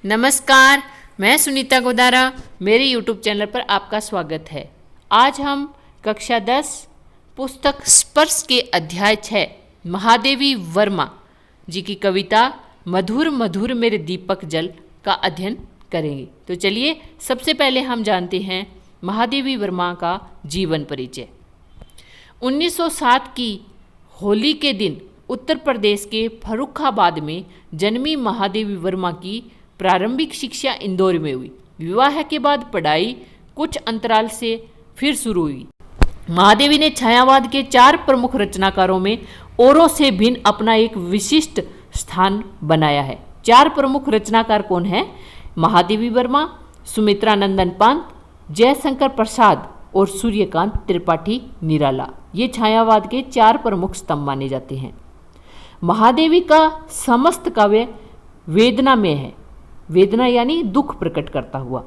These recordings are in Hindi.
नमस्कार, मैं सुनीता गोदारा। मेरे YouTube चैनल पर आपका स्वागत है। आज हम कक्षा 10 पुस्तक स्पर्श के अध्याय 6 महादेवी वर्मा जी की कविता मधुर मधुर मेरे दीपक जल का अध्ययन करेंगे। तो चलिए सबसे पहले हम जानते हैं महादेवी वर्मा का जीवन परिचय। 1907 की होली के दिन उत्तर प्रदेश के फर्रुखाबाद में जन्मी महादेवी वर्मा की प्रारंभिक शिक्षा इंदौर में हुई। विवाह के बाद पढ़ाई कुछ अंतराल से फिर शुरू हुई। महादेवी ने छायावाद के 4 प्रमुख रचनाकारों में औरों से भिन्न अपना एक विशिष्ट स्थान बनाया है। 4 प्रमुख रचनाकार कौन हैं? महादेवी वर्मा, सुमित्रा नंदन पंत, जयशंकर प्रसाद और सूर्यकांत त्रिपाठी निराला। ये छायावाद के 4 प्रमुख स्तंभ माने जाते हैं। महादेवी का समस्त काव्य वेदना में है। वेदना यानी दुख प्रकट करता हुआ।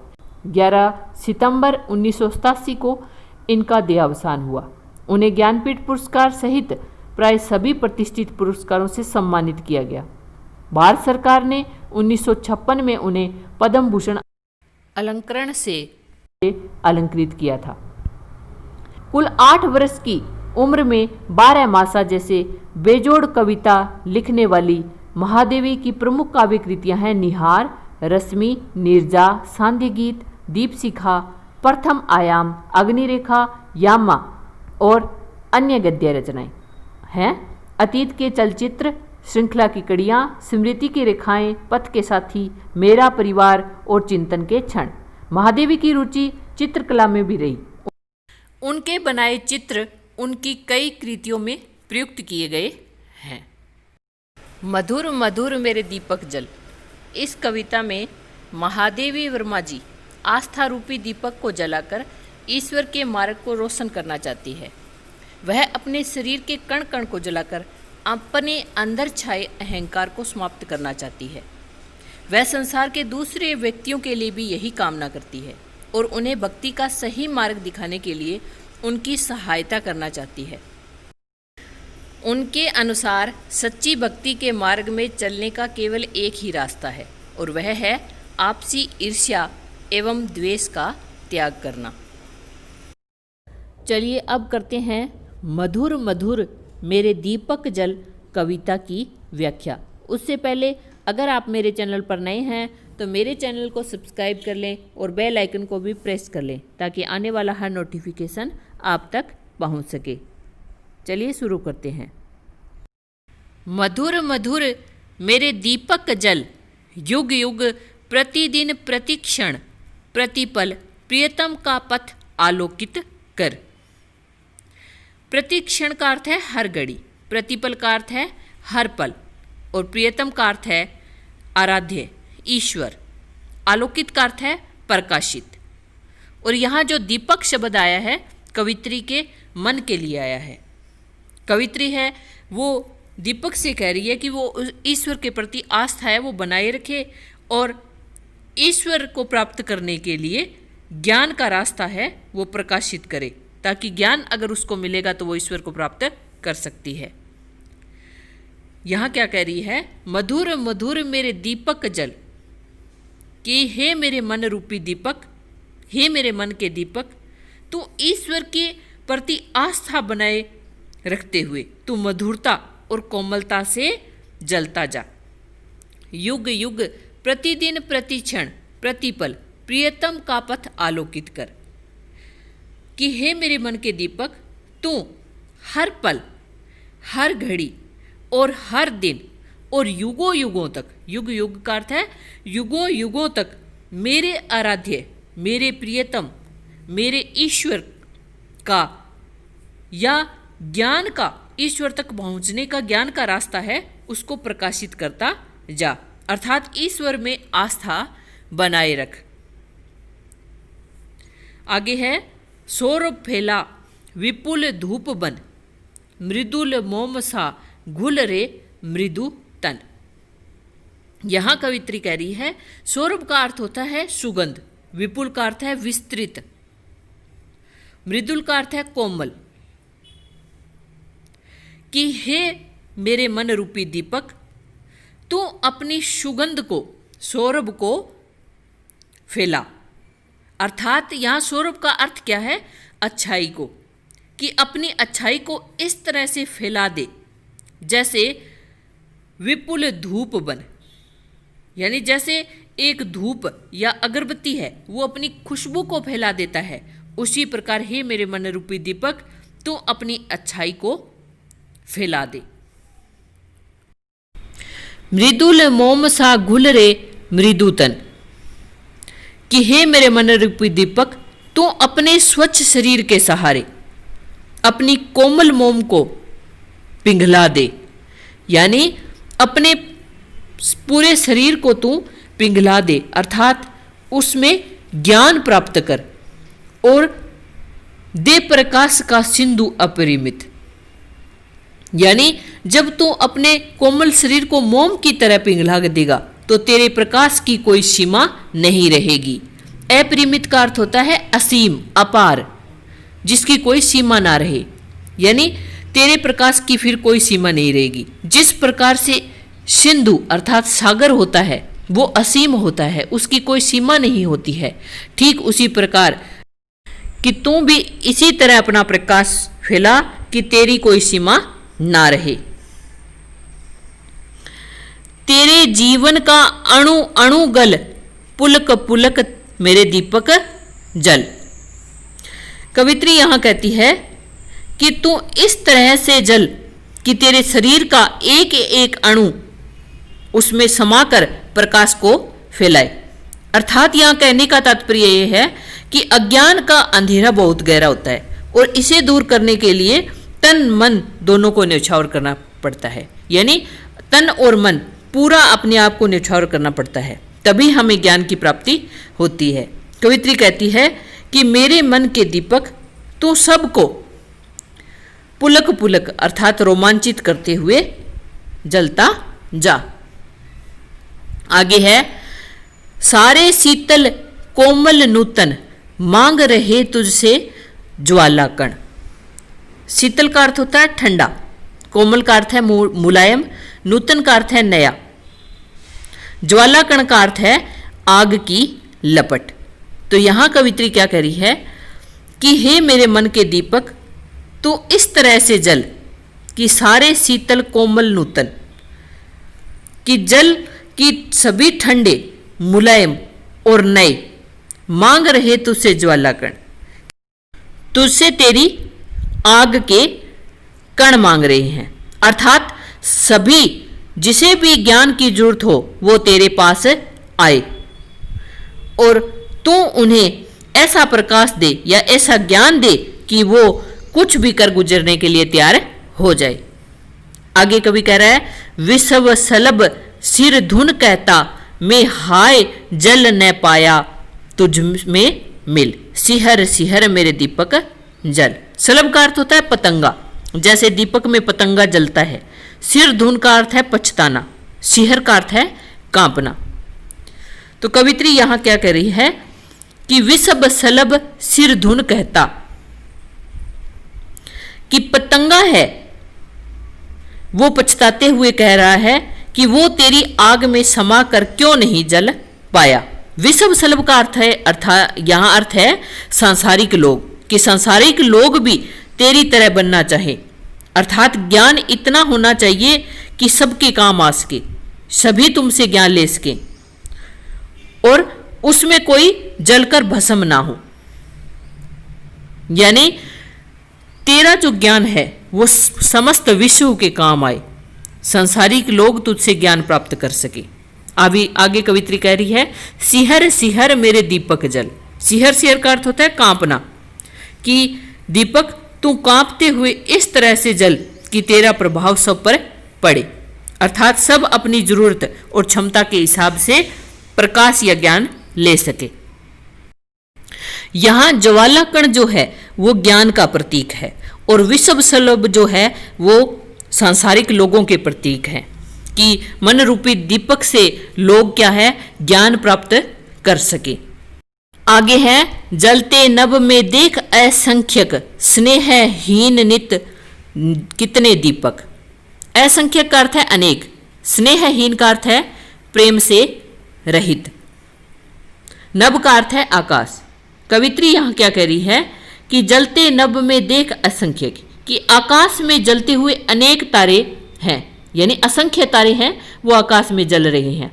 11 सितंबर 1987 को इनका देहावसान हुआ। उन्हें ज्ञानपीठ पुरस्कार सहित प्राय सभी प्रतिष्ठित पुरस्कारों से सम्मानित किया गया। भारत सरकार ने 1956 में उन्हें पद्म भूषण अलंकरण से अलंकृत किया था। कुल 8 वर्ष की उम्र में 12 मासा जैसे बेजोड़ कविता लिखने वाली महादेवी की प्रमुख काव्य कृतियां हैं निहार, रश्मि, नीरजा, सांध्य गीत, दीपशिखा, प्रथम आयाम, अग्निरेखा, यामा और अन्य गद्य रचनाएं हैं। अतीत के चलचित्र, श्रृंखला की कड़ियां, स्मृति की रेखाएं, पथ के साथी, मेरा परिवार और चिंतन के क्षण। महादेवी की रुचि चित्रकला में भी रही। उनके बनाए चित्र उनकी कई कृतियों में प्रयुक्त किए गए हैं। मधुर मधुर मेरे दीपक जल। इस कविता में महादेवी वर्मा जी आस्था रूपी दीपक को जलाकर ईश्वर के मार्ग को रोशन करना चाहती है। वह अपने शरीर के कण कण को जलाकर अपने अंदर छाए अहंकार को समाप्त करना चाहती है। वह संसार के दूसरे व्यक्तियों के लिए भी यही कामना करती है और उन्हें भक्ति का सही मार्ग दिखाने के लिए उनकी सहायता करना चाहती है। उनके अनुसार सच्ची भक्ति के मार्ग में चलने का केवल एक ही रास्ता है और वह है आपसी ईर्ष्या एवं द्वेष का त्याग करना। चलिए अब करते हैं मधुर मधुर मेरे दीपक जल कविता की व्याख्या। उससे पहले अगर आप मेरे चैनल पर नए हैं तो मेरे चैनल को सब्सक्राइब कर लें और बेल आइकन को भी प्रेस कर लें ताकि आने वाला हर नोटिफिकेशन आप तक पहुंच सके। चलिए शुरू करते हैं। मधुर मधुर मेरे दीपक जल, युग युग प्रतिदिन प्रतिक्षण प्रतिपल प्रियतम का पथ आलोकित कर। प्रतिक्षण का अर्थ है हर घड़ी, प्रतिपल का अर्थ है हर पल और प्रियतम का अर्थ है आराध्य ईश्वर। आलोकित का अर्थ है प्रकाशित। और यहाँ जो दीपक शब्द आया है कवित्री के मन के लिए आया है। कवित्री है वो दीपक से कह रही है कि वो ईश्वर के प्रति आस्था है वो बनाए रखे और ईश्वर को प्राप्त करने के लिए ज्ञान का रास्ता है वो प्रकाशित करे, ताकि ज्ञान अगर उसको मिलेगा तो वो ईश्वर को प्राप्त कर सकती है। यहाँ क्या कह रही है? मधुर मधुर मेरे दीपक जल, कि हे मेरे मन रूपी दीपक, हे मेरे मन के दीपक, तू ईश्वर के प्रति आस्था बनाए रखते हुए तू मधुरता और कोमलता से जलता जा। युग युग प्रतिदिन प्रतिक्षण प्रतिपल प्रियतम का पथ आलोकित कर। कि हे मेरे मन के दीपक, तू हर पल, हर घड़ी और हर दिन और युगों युगों तक, युग युग का अर्थ है युगों युगों तक मेरे आराध्य, मेरे प्रियतम, मेरे ईश्वर का या ज्ञान का, ईश्वर तक पहुंचने का ज्ञान का रास्ता है उसको प्रकाशित करता जा। अर्थात ईश्वर में आस्था बनाए रख। आगे है सौरभ फैला विपुल धूप बन, मृदुल मोम सा घुल रे मृदु तन। यहां कवित्री कह रही है सौरभ का अर्थ होता है सुगंध, विपुल का अर्थ है विस्तृत, मृदुल का अर्थ है कोमल। कि हे मेरे मन रूपी दीपक, तू अपनी सुगंध को सौरभ को फैला। अर्थात यहाँ सौरभ का अर्थ क्या है? अच्छाई को, कि अपनी अच्छाई को इस तरह से फैला दे जैसे विपुल धूप बन, यानी जैसे एक धूप या अगरबत्ती है वो अपनी खुशबू को फैला देता है, उसी प्रकार हे मेरे मन रूपी दीपक तू अपनी अच्छाई को फैला दे। मृदुल मोम सा घुल रे मृदु तन, कि हे मेरे मन रूपी दीपक तू अपने स्वच्छ शरीर के सहारे अपनी कोमल मोम को पिघला दे, यानी अपने पूरे शरीर को तू पिघला दे, अर्थात उसमें ज्ञान प्राप्त कर और दे प्रकाश का सिंधु अपरिमित, यानी जब तू अपने कोमल शरीर को मोम की तरह पिघला देगा तो तेरे प्रकाश की कोई सीमा नहीं रहेगी। अपरिमित का अर्थ होता है असीम, अपार, जिसकी कोई सीमा ना रहे, यानी तेरे प्रकाश की फिर कोई सीमा नहीं रहेगी। जिस प्रकार से सिंधु अर्थात सागर होता है वो असीम होता है, उसकी कोई सीमा नहीं होती है, ठीक उसी प्रकार कि तू भी इसी तरह अपना प्रकाश फैला कि तेरी कोई सीमा ना रहे। तेरे जीवन का अणु अणु गल पुलक पुलक मेरे दीपक जल। कवित्री यहां कहती है कि तू इस तरह से जल कि तेरे शरीर का एक एक अणु उसमें समाकर प्रकाश को फैलाए। अर्थात यहां कहने का तात्पर्य यह है कि अज्ञान का अंधेरा बहुत गहरा होता है और इसे दूर करने के लिए तन मन दोनों को न्यौछावर करना पड़ता है, यानी तन और मन पूरा अपने आप को न्यौछावर करना पड़ता है, तभी हमें ज्ञान की प्राप्ति होती है। कवित्री कहती है कि मेरे मन के दीपक तू सबको पुलक पुलक अर्थात रोमांचित करते हुए जलता जा। आगे है सारे शीतल कोमल नूतन मांग रहे तुझसे ज्वाला कण। शीतल का अर्थ होता है ठंडा, कोमल का अर्थ है मुलायम, नूतन का अर्थ है नया, ज्वाला कण का अर्थ है आग की लपट। तो यहां कवित्री क्या कह रही है कि हे मेरे मन के दीपक तू इस तरह से जल कि सारे शीतल कोमल नूतन, कि जल की सभी ठंडे मुलायम और नए मांग रहे तुझसे ज्वाला कण, तुझसे तेरी आग के कण मांग रहे हैं, अर्थात सभी जिसे भी ज्ञान की जरूरत हो वो तेरे पास आए और तू उन्हें ऐसा प्रकाश दे या ऐसा ज्ञान दे कि वो कुछ भी कर गुजरने के लिए तैयार हो जाए। आगे कवि कह रहा है विश्व सलभ सिर धुन कहता मैं हाय जल न पाया तुझ में मिल, सिहर सिहर मेरे दीपक जल। सलभ का अर्थ होता है पतंगा, जैसे दीपक में पतंगा जलता है। सिर धुन का अर्थ है पछताना, सिहर का अर्थ है कांपना। तो कवित्री यहां क्या कह रही है कि विषभ सलभ सिर धुन कहता, कि पतंगा है वो पछताते हुए कह रहा है कि वो तेरी आग में समा कर क्यों नहीं जल पाया। विषभ सलभ का अर्थ है अर्थात यहां अर्थ है सांसारिक लोग, कि सांसारिक लोग भी तेरी तरह बनना चाहे, अर्थात ज्ञान इतना होना चाहिए कि सबके काम आ सके, सभी तुमसे ज्ञान ले सके और उसमें कोई जलकर भस्म ना हो, यानी तेरा जो ज्ञान है वो समस्त विश्व के काम आए, संसारिक लोग तुझसे ज्ञान प्राप्त कर सके। अभी आगे कवित्री कह रही है सिहर सिहर मेरे दीपक जल। सिहर सिहर का अर्थ होता है कांपना, कि दीपक तू कांपते हुए इस तरह से जल कि तेरा प्रभाव सब पर पड़े, अर्थात सब अपनी जरूरत और क्षमता के हिसाब से प्रकाश या ज्ञान ले सके। यहां ज्वाला कण जो है वो ज्ञान का प्रतीक है और विषभ सलभ जो है वो सांसारिक लोगों के प्रतीक है, कि मन रूपी दीपक से लोग क्या है ज्ञान प्राप्त कर सके। आगे है जलते नभ में देख असंख्यक स्नेह हीन नित कितने दीपक। असंख्यक का अर्थ है अनेक, स्नेहहीन का अर्थ है प्रेम से रहित। नभ का अर्थ है आकाश। कवित्री यहाँ क्या कह रही है कि जलते नभ में देख असंख्य, कि आकाश में जलते हुए अनेक तारे हैं, यानी असंख्य तारे हैं वो आकाश में जल रहे हैं।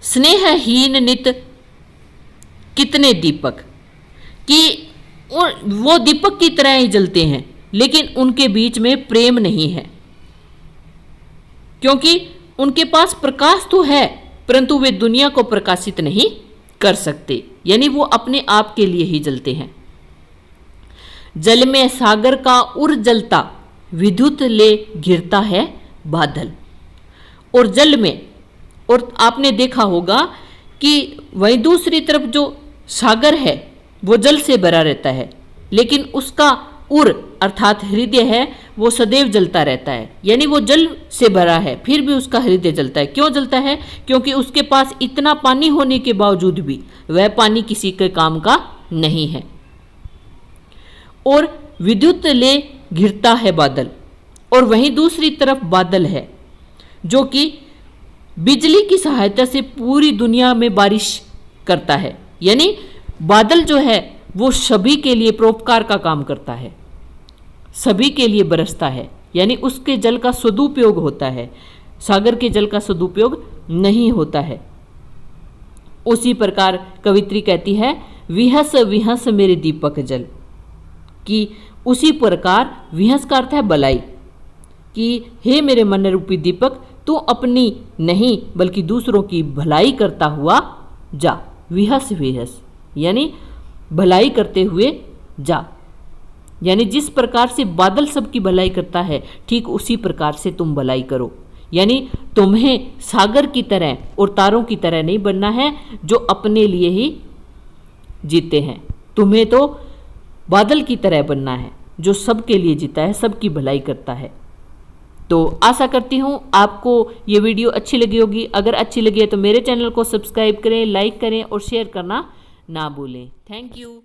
स्नेहहीन नित कितने दीपक, कि वो दीपक की तरह ही जलते हैं लेकिन उनके बीच में प्रेम नहीं है, क्योंकि उनके पास प्रकाश तो है परंतु वे दुनिया को प्रकाशित नहीं कर सकते, यानी वो अपने आप के लिए ही जलते हैं। जल में सागर का उर जलता विद्युत ले घिरता है बादल। और जल में, और आपने देखा होगा कि वहीं दूसरी तरफ जो सागर है वो जल से भरा रहता है, लेकिन उसका उर अर्थात हृदय है वो सदैव जलता रहता है, यानी वो जल से भरा है फिर भी उसका हृदय जलता है। क्यों जलता है? क्योंकि उसके पास इतना पानी होने के बावजूद भी वह पानी किसी के काम का नहीं है। और विद्युत ले घिरता है बादल, और वहीं दूसरी तरफ बादल है जो कि बिजली की सहायता से पूरी दुनिया में बारिश करता है, यानी बादल जो है वो सभी के लिए परोपकार का काम करता है, सभी के लिए बरसता है, यानी उसके जल का सदुपयोग होता है, सागर के जल का सदुपयोग नहीं होता है। उसी प्रकार कवित्री कहती है विहस विहस मेरे दीपक जल, कि उसी प्रकार विहस का अर्थ है भलाई, कि हे मेरे मन रूपी दीपक तू अपनी नहीं बल्कि दूसरों की भलाई करता हुआ जा। विहस विहस यानी भलाई करते हुए जा, यानी जिस प्रकार से बादल सबकी भलाई करता है ठीक उसी प्रकार से तुम भलाई करो, यानी तुम्हें सागर की तरह और तारों की तरह नहीं बनना है जो अपने लिए ही जीते हैं, तुम्हें तो बादल की तरह बनना है जो सबके लिए जीता है, सबकी भलाई करता है। तो आशा करती हूँ आपको ये वीडियो अच्छी लगी होगी। अगर अच्छी लगी है तो मेरे चैनल को सब्सक्राइब करें, लाइक करें और शेयर करना ना भूलें। Thank you.